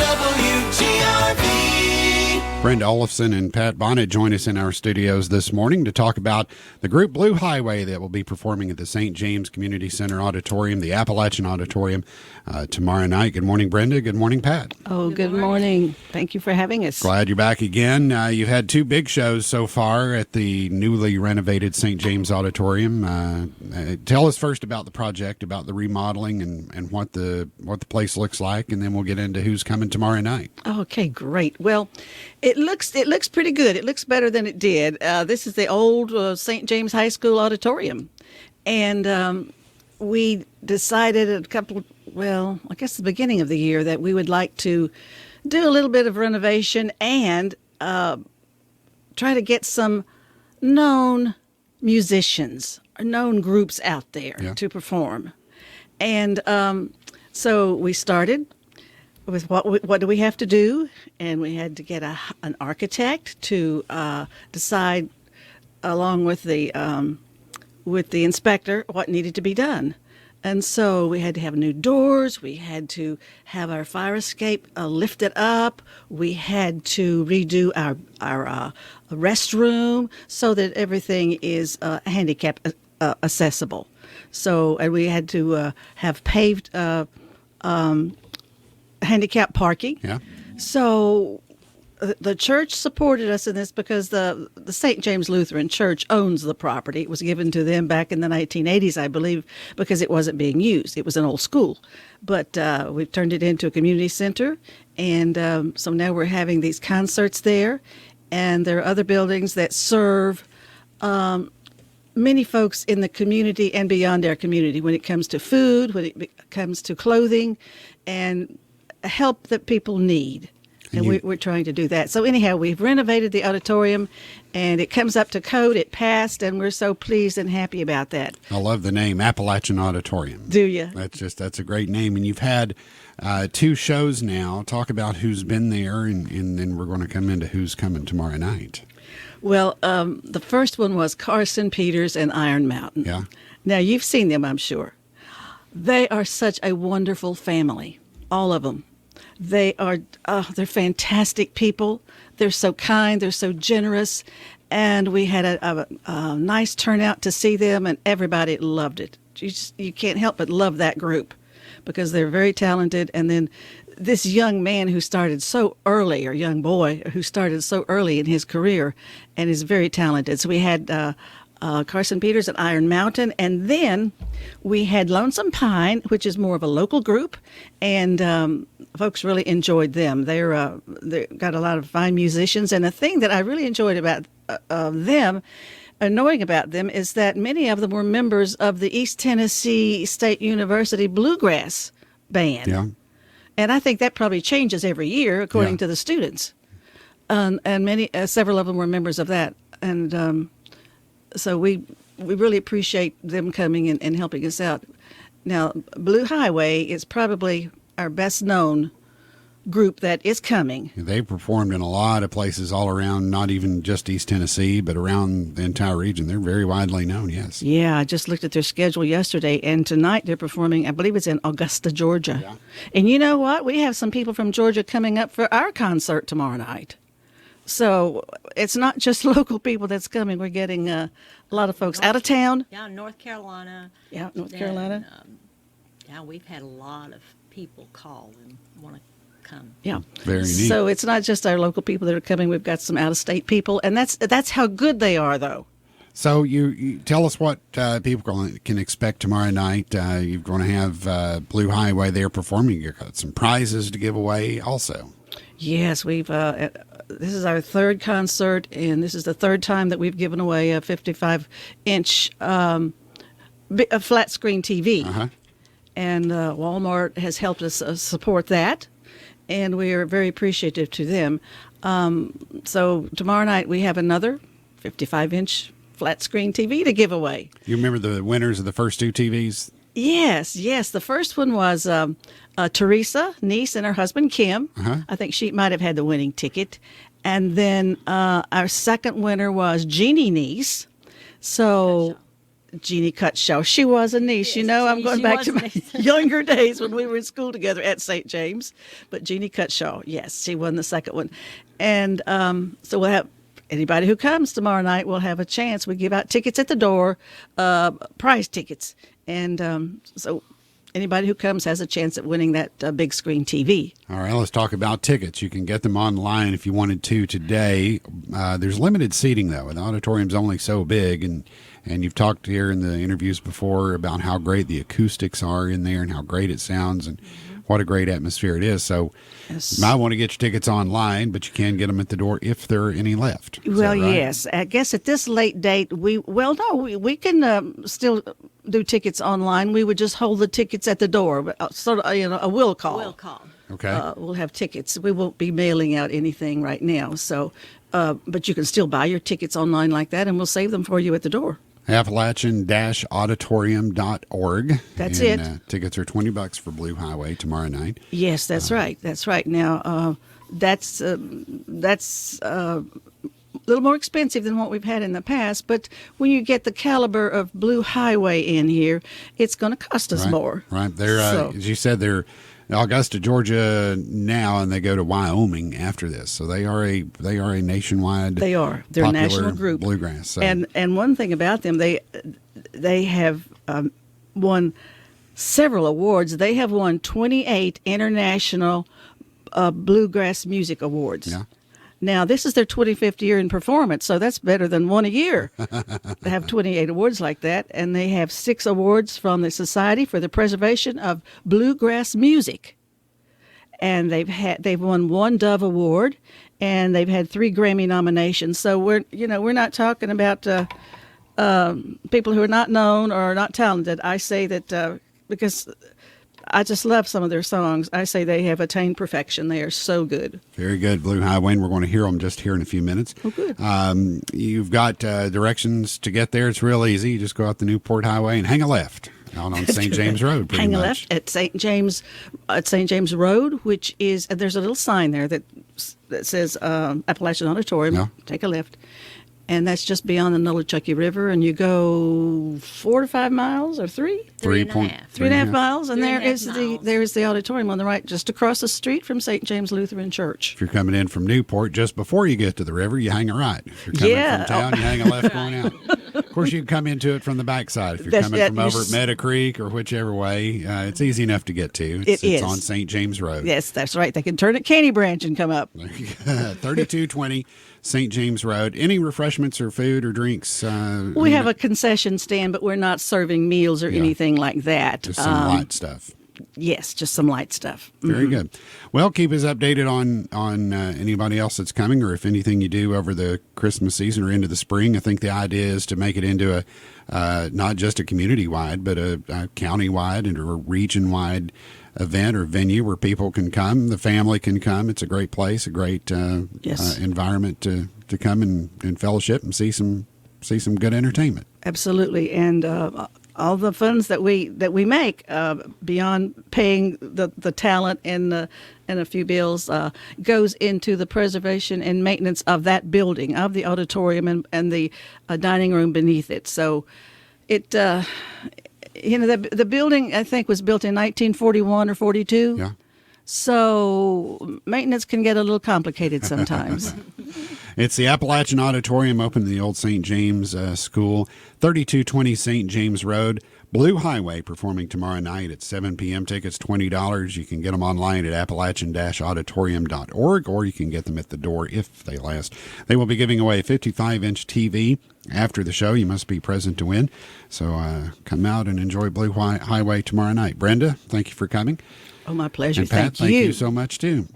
WGRV. Brenda Olafson and Pat Bonnet join us in our studios this morning to talk about the group Blue Highway that will be performing at the St. James Community Center Auditorium, the Appalachian Auditorium, tomorrow night. Good morning, Brenda. Good morning, Pat. Oh, good morning. Thank you for having us. Glad you're back again. You've had two big shows so far at the newly renovated St. James Auditorium. Tell us first about the project, about the remodeling, and what the place looks like, and then we'll get into who's coming tomorrow night. Okay, great. Well, it looks pretty good. It looks better than it did. This is the old St. James High School auditorium, and we decided I guess the beginning of the year, that we would like to do a little bit of renovation and try to get some known musicians, or known groups out there to perform. And so we started with what do we have to do, and we had to get an architect to decide, along with the inspector, what needed to be done. And so we had to have new doors. We had to have our fire escape lifted up. We had to redo our restroom so that everything is handicap accessible. So, and we had to have paved handicap parking. Yeah. So the church supported us in this because the St. James Lutheran Church owns the property. It was given to them back in the 1980s, I believe, because it wasn't being used. It was an old school. But we've turned it into a community center, and so now we're having these concerts there. And there are other buildings that serve many folks in the community and beyond our community when it comes to food, when it comes to clothing, and help that people need. And we're trying to do that. So anyhow, we've renovated the auditorium, and it comes up to code. It passed, and we're so pleased and happy about that. I love the name, Appalachian Auditorium. Do you? That's a great name. And you've had two shows now. Talk about who's been there, and then we're going to come into who's coming tomorrow night. Well, the first one was Carson Peters and Iron Mountain. Yeah. Now, you've seen them, I'm sure. They are such a wonderful family, all of them. They're fantastic people. They're so kind. They're so generous. And we had a nice turnout to see them, and everybody loved it. You can't help but love that group because they're very talented. And then this young man who started so early, or young boy who started so early in his career and is very talented. So we had Carson Peters at Iron Mountain, and then we had Lonesome Pine, which is more of a local group, and folks really enjoyed them. They got a lot of fine musicians, and the thing that I really enjoyed about them, knowing about them, is that many of them were members of the East Tennessee State University Bluegrass Band. Yeah. And I think that probably changes every year according to the students, and several of them were members of that, and so we really appreciate them coming and helping us out. Now, Blue Highway is probably our best known group that is coming. They performed in a lot of places all around, not even just East Tennessee, but around the entire region. They're very widely known, yes. Yeah, I just looked at their schedule yesterday, and tonight they're performing, I believe it's in Augusta, Georgia. Yeah. And you know what? We have some people from Georgia coming up for our concert tomorrow night. So it's not just local people that's coming. We're getting a lot of folks out of town. Yeah, North Carolina. Yeah, North Carolina. Yeah, we've had a lot of people call and want to come. Yeah, very neat. So it's not just our local people that are coming. We've got some out-of-state people, and that's how good they are, though. So you tell us what people can expect tomorrow night. You're going to have Blue Highway there performing. You've got some prizes to give away also. Yes, we've. This is our third concert, and this is the third time that we've given away a 55-inch a flat screen TV. Uh-huh. And Walmart has helped us support that, and we are very appreciative to them. So tomorrow night we have another 55-inch flat screen TV to give away. You remember the winners of the first two TVs? Yes. The first one was Teresa Neese and her husband Kim. Uh-huh. I think she might have had the winning ticket. And then our second winner was Jeannie Neese. So Jeannie Cutshaw. She was a niece. You know, I'm going she back was to a my niece. younger days when we were in school together at St. James. But Jeannie Cutshaw, yes, she won the second one. And so we'll have anybody who comes tomorrow night will have a chance. We give out tickets at the door, prize tickets. And so anybody who comes has a chance at winning that big screen TV. All right, let's talk about tickets. You can get them online if you wanted to today. There's limited seating, though. The auditorium's only so big, and you've talked here in the interviews before about how great the acoustics are in there and how great it sounds and what a great atmosphere it is. So Yes. you might want to get your tickets online, but you can get them at the door if there are any left. Is Well, that right? yes. I guess at this late date, we can still do tickets online. We would just hold the tickets at the door, but sort of a will call. Will call. Okay. We'll have tickets. We won't be mailing out anything right now. So, but you can still buy your tickets online like that, and we'll save them for you at the door. Appalachian-auditorium.org. That's and, it. Tickets are $20 for Blue Highway tomorrow night. Yes, that's right. That's right. Now, that's a little more expensive than what we've had in the past. But when you get the caliber of Blue Highway in here, it's going to cost us Right, more. Right. They're, So- as you said, they're in Augusta, Georgia now, and they go to Wyoming after this. So they are a nationwide. They are. They're a popular national group. Bluegrass. So. And one thing about them, they have won several awards. They have won 28 international bluegrass music awards. Yeah. Now, this is their 25th year in performance, so that's better than one a year. They have 28 awards like that, and they have 6 awards from the Society for the Preservation of Bluegrass Music. And they've won 1 Dove Award, and they've had 3 Grammy nominations. So we're not talking about people who are not known or not talented. I say that because I just love some of their songs. I say they have attained perfection. They are so good. Very good, Blue Highway, and we're going to hear them just here in a few minutes. Oh, good. You've got directions to get there. It's real easy. You just go out the Newport Highway and hang a left out on St. James Road. Pretty Hang a much. left at St. James Road, which is there's a little sign there that says Appalachian Auditorium. Yeah. Take a left, and that's just beyond the Nolichucky River, and you go 4 to 5 miles or 3. 3.5. 3.5 miles, and 3.5 miles. there is the auditorium on the right, just across the street from St. James Lutheran Church. If you're coming in from Newport, just before you get to the river, you hang a right. If you're coming Yeah. from town, you hang a left going out. Of course, you can come into it from the backside. If you're That's- coming from that- over at Meadow Creek or whichever way, it's easy enough to get to. It It's is. on St. James Road. Yes, that's right. They can turn at Caney Branch and come up. 3220 St. James Road. Any refreshments or food or drinks? We have a concession stand, but we're not serving meals or anything like that. Just some light stuff. Yes, just some light stuff. Very good. Well, keep us updated on anybody else that's coming, or if anything you do over the Christmas season or into the spring. I think the idea is to make it into a not just a community-wide, but a county-wide and a region-wide event or venue where people can come, the family can come. It's a great place, a great Yes. environment to come and fellowship and see some good entertainment. Absolutely, and all the funds that we make beyond paying the talent and a few bills goes into the preservation and maintenance of that building, of the auditorium and the dining room beneath it. So it the building I think was built in 1941 or 42. Yeah. So maintenance can get a little complicated sometimes. It's the Appalachian Auditorium, open in the old St. James School, 3220 St. James Road. Blue Highway performing tomorrow night at 7 p.m. Tickets $20. You can get them online at appalachian-auditorium.org, or you can get them at the door if they last. They will be giving away a 55-inch TV after the show. You must be present to win. So come out and enjoy Blue Highway tomorrow night. Brenda, thank you for coming. Oh, my pleasure. And Pat, Thank you. so much, too.